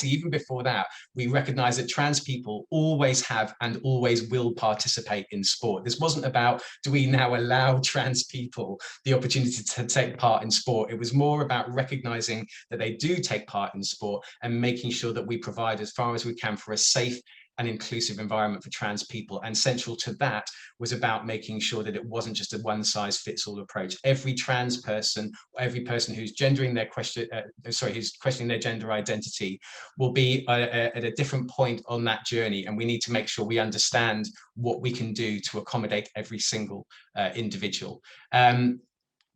even before that, we recognize that trans people always have and always will participate in sport. This wasn't about, do we now allow trans people the opportunity to take part in sport? It was more about recognizing that they do take part in sport and making sure that we provide as far as we can for a safe and inclusive environment for trans people. And central to that was about making sure that it wasn't just a one size fits all approach. Every trans person, every person who's who's questioning their gender identity will be at a different point on that journey. And we need to make sure we understand what we can do to accommodate every single individual.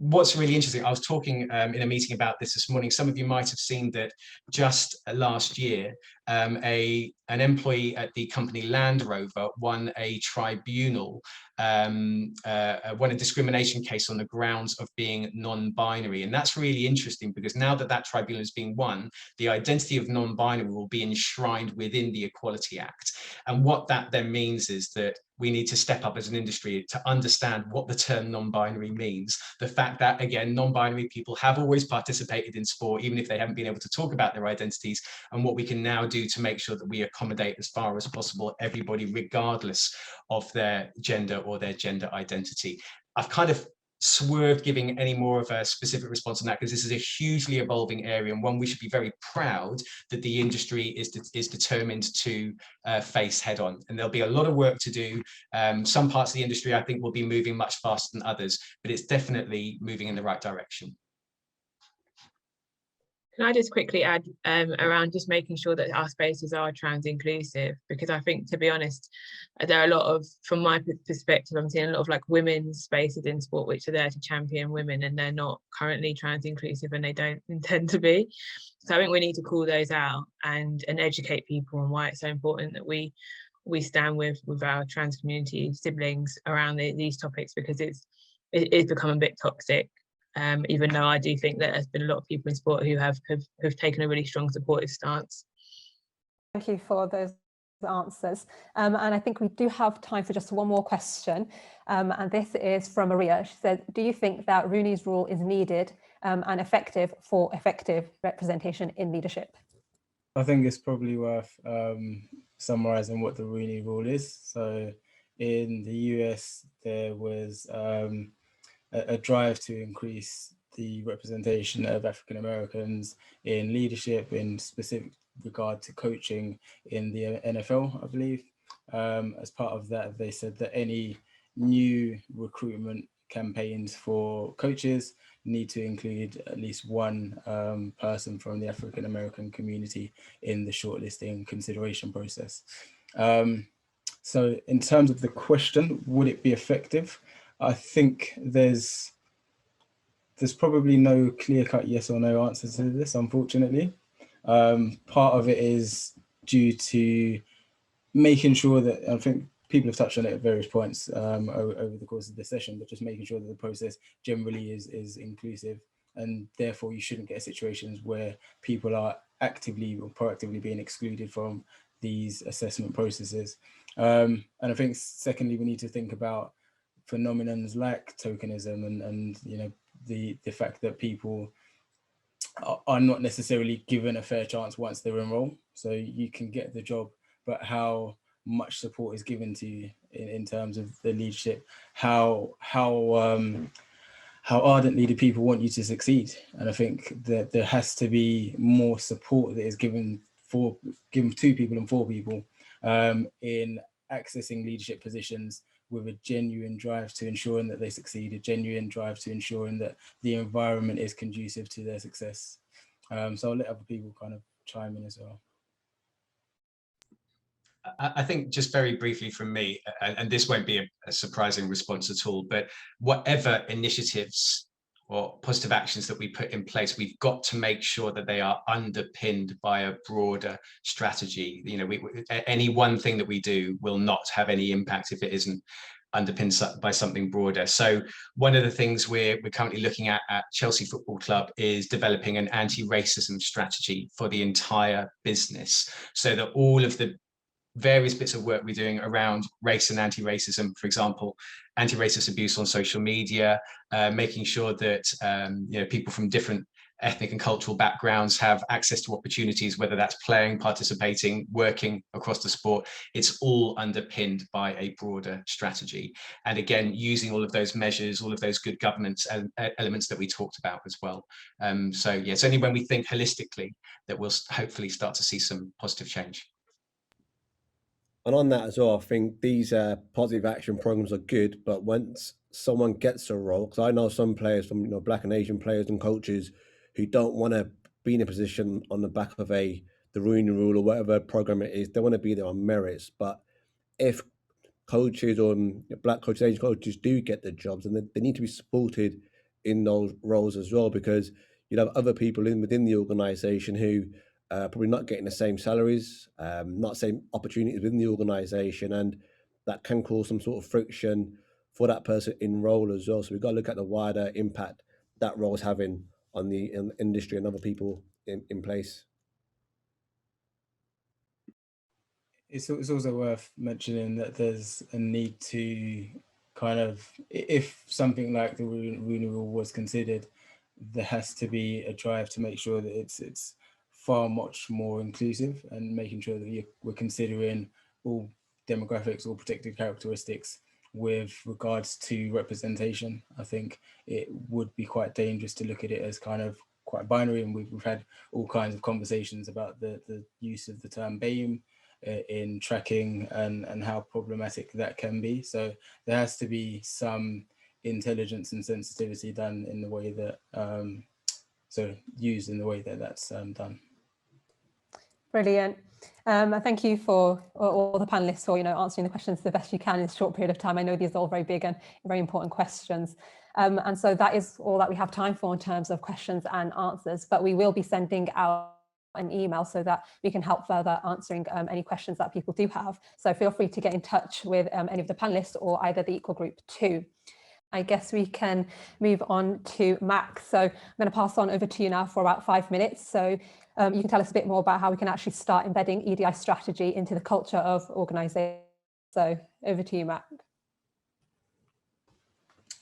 What's really interesting, I was talking in a meeting about this morning. Some of you might have seen that just last year, an employee at the company Land Rover won a tribunal, won a discrimination case on the grounds of being non-binary. And that's really interesting because now that that tribunal is being won, the identity of non-binary will be enshrined within the Equality Act. And what that then means is that we need to step up as an industry to understand what the term non-binary means. The fact that, again, non-binary people have always participated in sport, even if they haven't been able to talk about their identities, and what we can now do to make sure that we accommodate as far as possible everybody, regardless of their gender or their gender identity. I've kind of swerved giving any more of a specific response on that because this is a hugely evolving area and one we should be very proud that the industry is determined to face head on. And there'll be a lot of work to do. Some parts of the industry I think will be moving much faster than others, but it's definitely moving in the right direction. Can I just quickly add around just making sure that our spaces are trans inclusive? Because I think, to be honest, there are a lot of, from my perspective, I'm seeing a lot of like women's spaces in sport which are there to champion women, and they're not currently trans inclusive, and they don't intend to be. So I think we need to call those out and educate people on why it's so important that we stand with our trans community siblings around these topics, because it's become a bit toxic. Even though I do think that there's been a lot of people in sport who have taken a really strong supportive stance. Thank you for those answers. And I think we do have time for just one more question. And this is from Maria. She said, do you think that Rooneys Rule is needed and effective for effective representation in leadership? I think it's probably worth summarising what the Rooneys Rule is. So in the US, there was a drive to increase the representation of African Americans in leadership, in specific regard to coaching in the NFL, I believe. As part of that, they said that any new recruitment campaigns for coaches need to include at least one person from the African American community in the shortlisting consideration process. So in terms of the question, would it be effective? I think there's probably no clear-cut yes or no answer to this, unfortunately. Part of it is due to making sure that, I think people have touched on it at various points over the course of the session, but just making sure that the process generally is inclusive, and therefore you shouldn't get situations where people are actively or proactively being excluded from these assessment processes. And I think secondly, we need to think about phenomenons like tokenism and the fact that people are not necessarily given a fair chance once they're enrolled. So you can get the job, but how much support is given to you in terms of the leadership, how ardently do people want you to succeed? And I think that there has to be more support that is given to people and for people in accessing leadership positions, with a genuine drive to ensuring that they succeed, a genuine drive to ensuring that the environment is conducive to their success. So I'll let other people kind of chime in as well. I think just very briefly from me, and this won't be a surprising response at all, but whatever initiatives or positive actions that we put in place, we've got to make sure that they are underpinned by a broader strategy. You know, any one thing that we do will not have any impact if it isn't underpinned by something broader. So one of the things we're currently looking at Chelsea Football Club is developing an anti-racism strategy for the entire business, so that all of the various bits of work we're doing around race and anti-racism, for example, anti-racist abuse on social media, making sure that you know, people from different ethnic and cultural backgrounds have access to opportunities, whether that's playing, participating, working across the sport. It's all underpinned by a broader strategy. And again, using all of those measures, all of those good governance elements that we talked about as well. So yeah, it's only when we think holistically that we'll hopefully start to see some positive change. And on that as well, I think these positive action programs are good, but once someone gets a role, because I know some players, from Black and Asian players and coaches, who don't want to be in a position on the back of the Rooneys Rule or whatever program it is. They want to be there on merits. But if coaches or Black coaches, Asian coaches do get the jobs, and they need to be supported in those roles as well, because you'll have other people within the organisation who probably not getting the same salaries, not same opportunities within the organisation, and that can cause some sort of friction for that person in role as well. So we've got to look at the wider impact that role is having on the industry and other people in place. It's also worth mentioning that there's a need to kind of, if something like the Rooneys Rule was considered, there has to be a drive to make sure that it's far much more inclusive, and making sure that we're considering all demographics, all protected characteristics with regards to representation. I think it would be quite dangerous to look at it as kind of quite binary, and we've had all kinds of conversations about the use of the term BAME in tracking and how problematic that can be. So there has to be some intelligence and sensitivity done in the way that, used in the way that that's done. Brilliant. Thank you for all the panelists for answering the questions the best you can in a short period of time. I know these are all very big and very important questions. And so that is all that we have time for in terms of questions and answers, but we will be sending out an email so that we can help further answering any questions that people do have. So feel free to get in touch with any of the panelists or either the Equal Group too. I guess we can move on to Mac. So I'm going to pass on over to you now for about 5 minutes. So you can tell us a bit more about how we can actually start embedding EDI strategy into the culture of organisations. So over to you, Mac.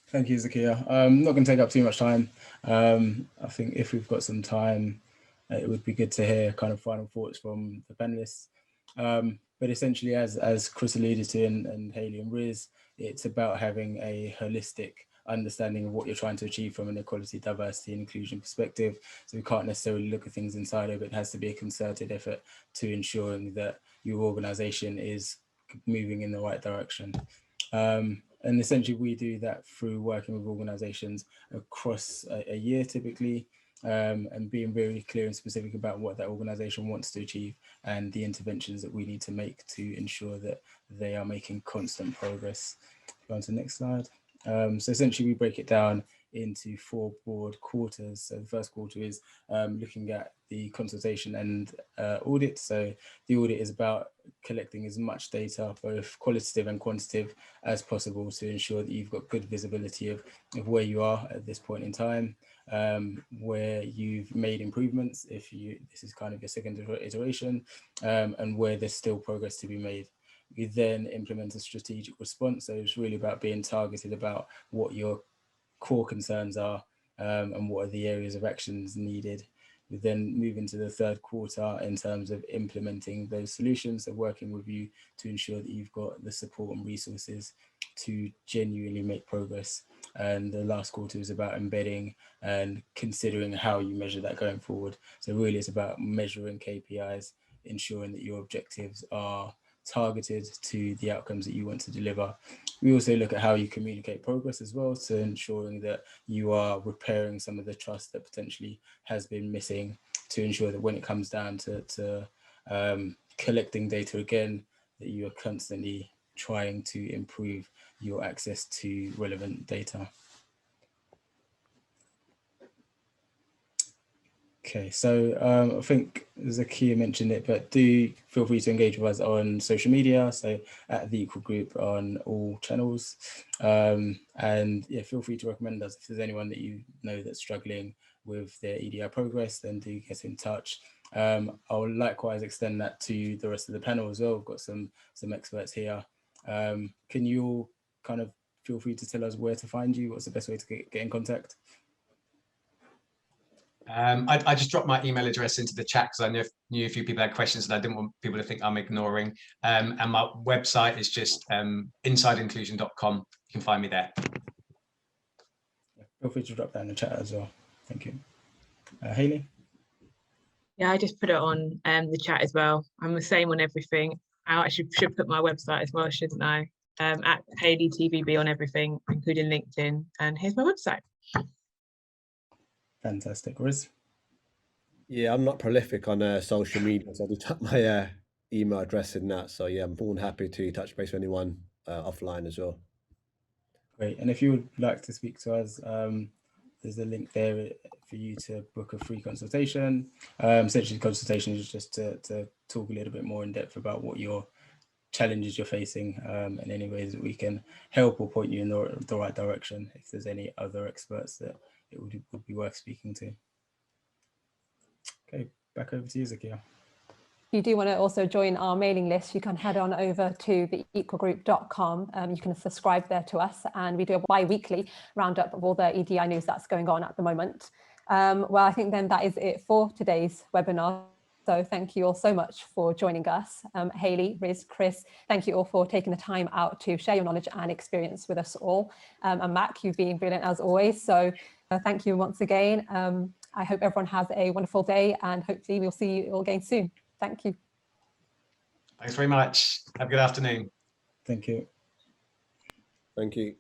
Thank you, Zakiya. I'm not going to take up too much time. I think if we've got some time, it would be good to hear kind of final thoughts from the panelists. But essentially, as Chris alluded to, and Hayley and Rizz, it's about having a holistic understanding of what you're trying to achieve from an equality, diversity and inclusion perspective. So we can't necessarily look at things in silos, but it has to be a concerted effort to ensuring that your organisation is moving in the right direction. And essentially we do that through working with organisations across a year typically, and being very clear and specific about what that organisation wants to achieve and the interventions that we need to make to ensure that they are making constant progress. Go on to the next slide. So essentially we break it down into 4 broad quarters. So the first quarter is looking at the consultation and audit. So the audit is about collecting as much data, both qualitative and quantitative, as possible to ensure that you've got good visibility of where you are at this point in time, where you've made improvements, if this is kind of your second iteration, and where there's still progress to be made. We then implement a strategic response. So it's really about being targeted about what your core concerns are, and what are the areas of actions needed. We then move into the third quarter in terms of implementing those solutions, so working with you to ensure that you've got the support and resources to genuinely make progress. And the last quarter is about embedding and considering how you measure that going forward. So really it's about measuring KPIs, ensuring that your objectives are targeted to the outcomes that you want to deliver, We also look at how you communicate progress as well, to ensuring that you are repairing some of the trust that potentially has been missing, to ensure that when it comes down to collecting data again, that you are constantly trying to improve your access to relevant data. Okay, so I think Zakiya mentioned it, but do feel free to engage with us on social media, so at the Equal Group on all channels. And yeah, feel free to recommend us. If there's anyone that you know that's struggling with their EDI progress, then do get in touch. I'll likewise extend that to the rest of the panel as well. We've got some experts here. Can you all kind of feel free to tell us where to find you? What's the best way to get in contact? I just dropped my email address into the chat because I knew a few people had questions and I didn't want people to think I'm ignoring. And my website is just insideinclusion.com. You can find me there. Feel free to drop that in the chat as well. Thank you. Hayley? Yeah, I just put it on the chat as well. I'm the same on everything. I actually should put my website as well, shouldn't I? At Hayley TVB on everything, including LinkedIn. And here's my website. Fantastic. Rizz? Yeah, I'm not prolific on social media, so I just put my email address in that. So yeah, I'm more than happy to touch base with anyone offline as well. Great. And if you would like to speak to us, there's a link there for you to book a free consultation. Essentially, consultation is just to talk a little bit more in depth about what your challenges you're facing, and any ways that we can help or point you in the right direction. If there's any other experts that it would be worth speaking to. Okay, back over to you, Zakiya. If you do want to also join our mailing list, you can head on over to theequalgroup.com. You can subscribe there to us, and we do a bi-weekly roundup of all the EDI news that's going on at the moment. Well, I think then that is it for today's webinar. So thank you all so much for joining us. Hayley, Rizz, Chris, thank you all for taking the time out to share your knowledge and experience with us all. And Mac, you've been brilliant as always. So thank you once again. I hope everyone has a wonderful day, and hopefully we'll see you all again soon. Thank you. Thanks very much. Have a good afternoon. Thank you. Thank you.